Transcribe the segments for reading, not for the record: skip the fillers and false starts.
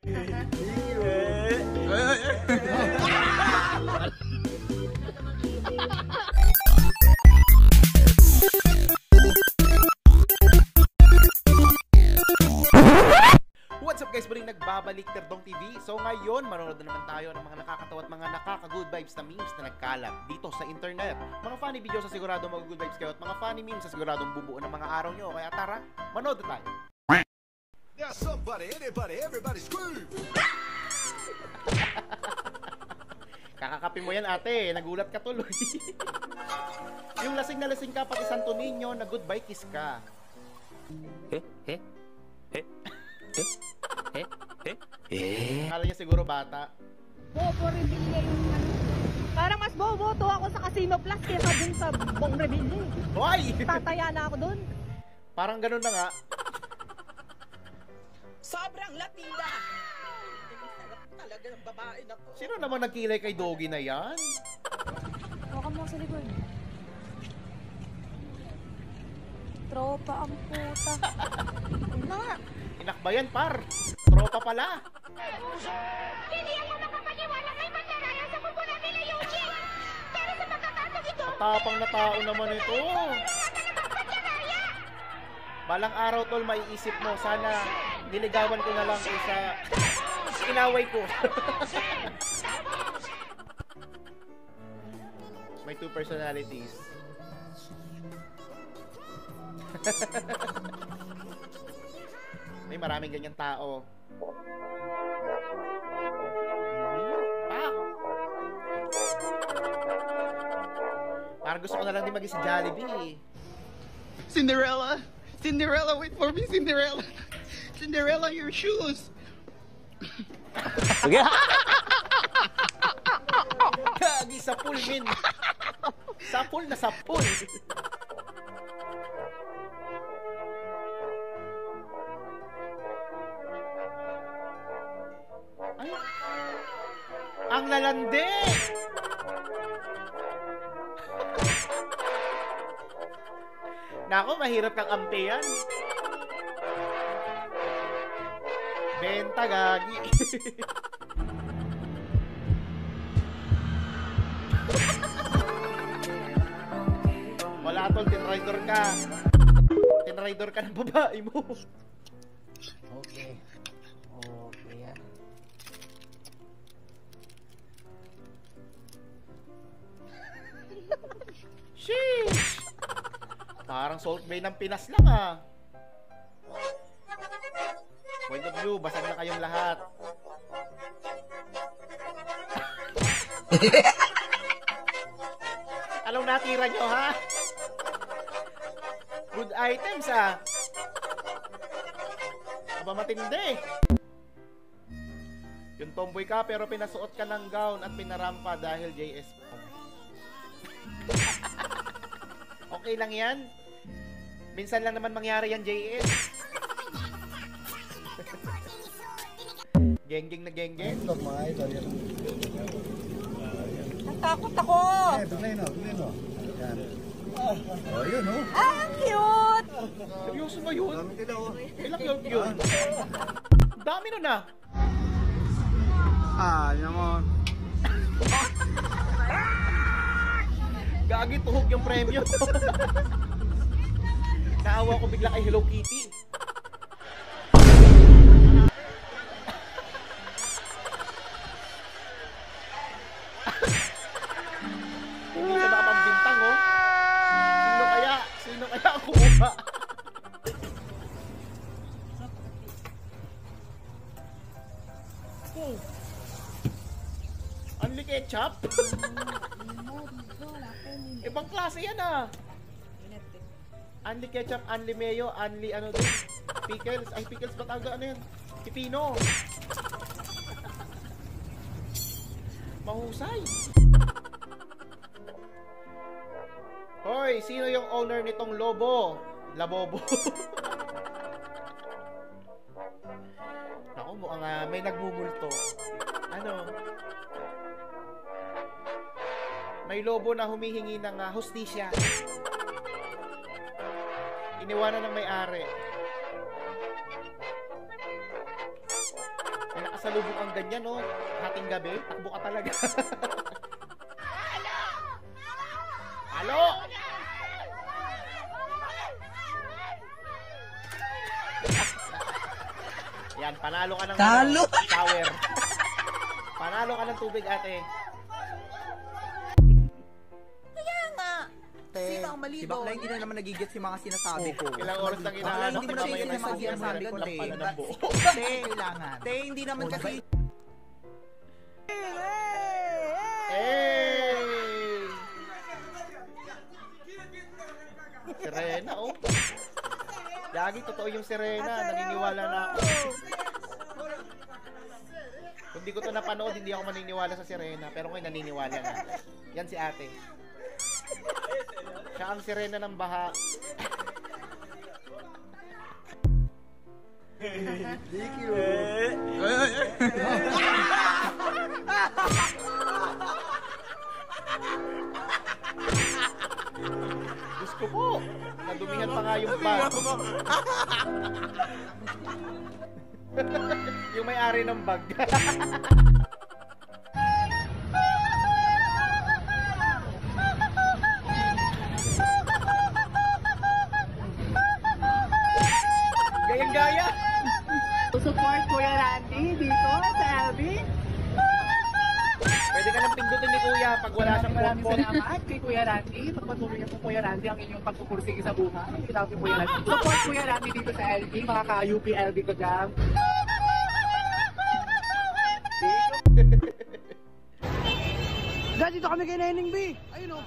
What's up guys, muling nagbabalik Terdong TV. So ngayon, manonood na naman tayo ng mga nakakatawa at mga nakaka-good vibes na memes na nagkalat dito sa internet. Mga funny videos sa sigurado mag-good vibes kayo at mga funny memes sa siguradong bubuo ng mga araw nyo. Kaya tara, manood na tayo. There's somebody, anybody, everybody scream! Kakakapi mo yan ate, nagulat ka tuloy. Yung lasing na lasing ka pati Santo Niño na goodbye kiss ka. Akala niya siguro bata. Bobo reveal niya yung ano. Parang mas boboto ako sa Casino Plus kaysa dun sa Bong reveal niya. Hoy! Tataya na ako dun. Parang ganun na nga. Sobrang latida! Talaga ng babae na ko. Sino naman nagkilay kay Doggy na yan? Huwag mo sa likod. Tropa ang puta. Inakbayan par. Tropa pala. Hindi ako makapaniwala kay Mandaraya sa kumpuna nila Eugene. Pero sa pagkakataon ito, Tapang na tao naman ito. Balang araw tol, maiisip mo, sana niligawan ko na lang kaysa inaway ko. May two personalities. May maraming ganyan tao. Parang gusto ko na lang din maging si Jollibee. Cinderella! Cinderella, wait for me, Cinderella! Cinderella, your shoes! Kagi sa pool, min. Sa pool na sa pool. Ay. Ang lalande. Nako, mahirap kang ampeyan. Benta, gagi. Wala tol, tinrider ka. Tinrider ka ng babae mo. Okay. Okay yan. Sheesh! Parang Salt Bay ng Pinas lang ah. Point of view, basag na kayong lahat. Anong natira nyo ha? Good items ah. Aba matindi. Yung tomboy ka pero pinasuot ka ng gown at pinarampa dahil JS mo. Okay lang yan. Minsan lang naman mangyari yan, JS. Genggeng na genggeng. Ito mga idol yan. Natakot ako. Tuloy no. Yan. Oh, yun oh. Ah, cute! Seryoso ba yun? Dami ka daw. Ilang yun? Dami nun ah. Naman. Gagi, tuhog yung premyo. Naawa ko bigla kay Hello Kitty. Hindi siya nakapambintang oh. Sino kaya ang kumuha? Oh. Unli ketchup? Ibang klase yan ah. Unli ketchup, unli mayo, unli ano din. Pickles. Ay, pickles ba taga ano yan? Pipino. Mahusay. Hoy, sino yung owner nitong lobo? Labobo. Naku, mukhang may nagmumulto. Ano? May lobo na humihingi ng hustisya. Iniwanan ng may-ari. May makasalubong ang ganyan, no? Hating gabi, takbo ka talaga. Halo! Yan, panalo ka ng shower. Panalo ka ng tubig, ate. Sino ang maligo? Si bakla hindi na naman nagigit si mga sinasabi ko. Ilang oras lang hinahanap Hindi ko mo na na may sinasabi ko lang pala ng buo. Kailangan. Te, hindi naman kasi... Hey! Sirena, oh. Lagi totoo yung sirena. Naniniwala na ako. Kung di ko to napanood, hindi ako maniniwala sa sirena. Pero ngayon naniniwala na. Yan si ate. Siya ang sirena ng baha. Thank you. Diyos ko po. Nadumihan pa nga yung bag. Yung may-ari ng bag. Gayang-gaya. Support Kuya Randy dito sa LB. Pwede ka nang pindutin ni Kuya pag wala siyang Maraming phone. salamat kay Kuya Randy. Pagpatuloy niyo po Kuya Randy ang inyong pagpupursige sa buhay. Love you Kuya Randy. Support Kuya Randy dito sa LB. Mga ka-UP LB ko dyan. Guys, dito kami kay Neneng B. Ayun o.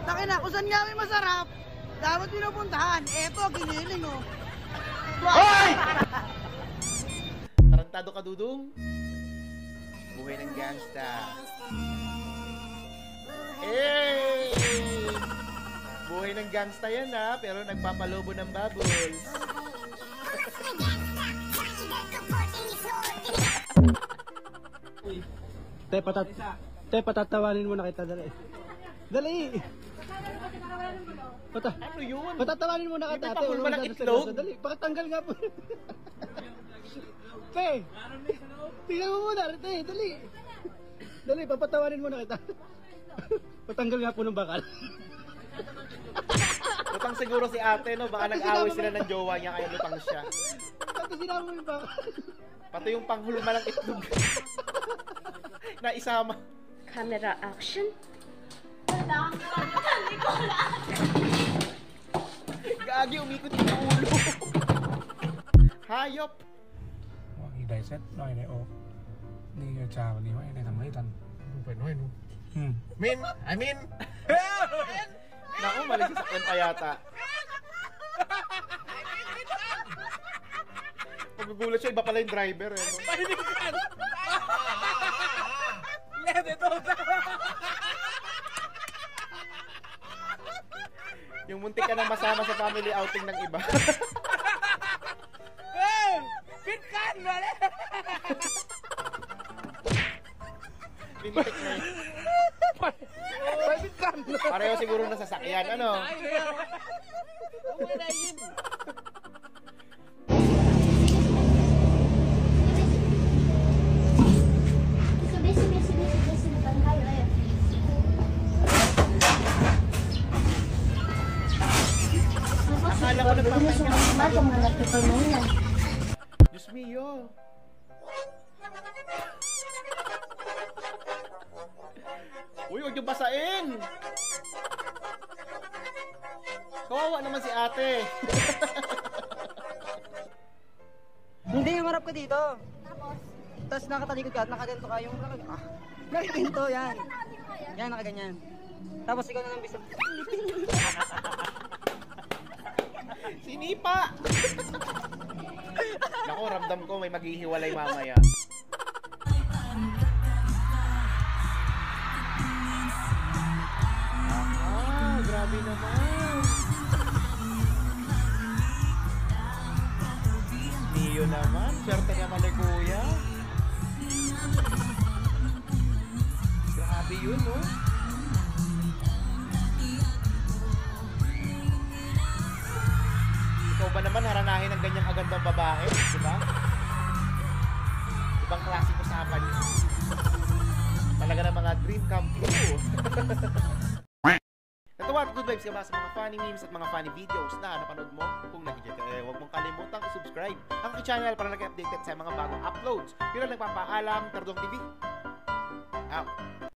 Takin na, kung saan nga may masarap, dapat pinupuntahan. Eto, giniling o. Tarantado ka, Dudong. Buhay ng gangsta. Hey! Buhay ng gangsta yan ha, pero nagpapalobo ng bubbles. Te, patatawanin mo na kita, dali. Dali! Ano yun? Patatawanin mo na kita, Hindi ate. pa kulma ng itlog? Dali, pakatanggal nga po. Te! Tingnan mo muna, te, dali. Dali, papatawanin mo na kita. Patanggal nga po ng bakal. Lutang siguro si ate, no? Baka nag-away sila ng jowa niya, kaya lutang siya. Pati sinama mo yung bakal. Pati yung panghulma ng itlog. Na isama. Camera action? Gagi, umikot yung ulo. Hayop. อีได้เซ็ตน้อยในโอนี่ก็ชาวันนี้ว่าไอ้ได้ทำให้ทันไปน้อยนู้มินไอ้มิน Naku, mali sasakyan pa yata. Paggugulat siya, iba pala yung driver. Eh, no? Yung muntik ka nang masama sa family outing ng iba. Pinitik na yun. Pareho siguro na sasakyan, ano? Akala ko nagpapahinga. Diyos mio. Uy, huwag yung basain. Kawawa naman si ate. Hindi, yung harap ka dito. Tapos nakatalikod ka at nakaganto ka yung... Nakaganto, yan. Yan, nakaganyan. Tapos ikaw na lang bisa. Sinipa! Naku, ramdam ko may maghihiwalay mamaya. Grabe naman. Niyo naman, swerte naman ni Kuya. Grabe yun, no? Ikaw ba naman haranahin ng ganyang agandang babae, di ba? Ibang klaseng usapan yun. Talaga ng mga dream come true. Natuwa at good vibes ka ba sa mga funny memes at mga funny videos na napanood mo? Kung nakikita huwag mong kalimutang i-subscribe ang aking channel para lagi updated sa mga bagong uploads. Yun ang nagpapaalam, Tardong TV. Out.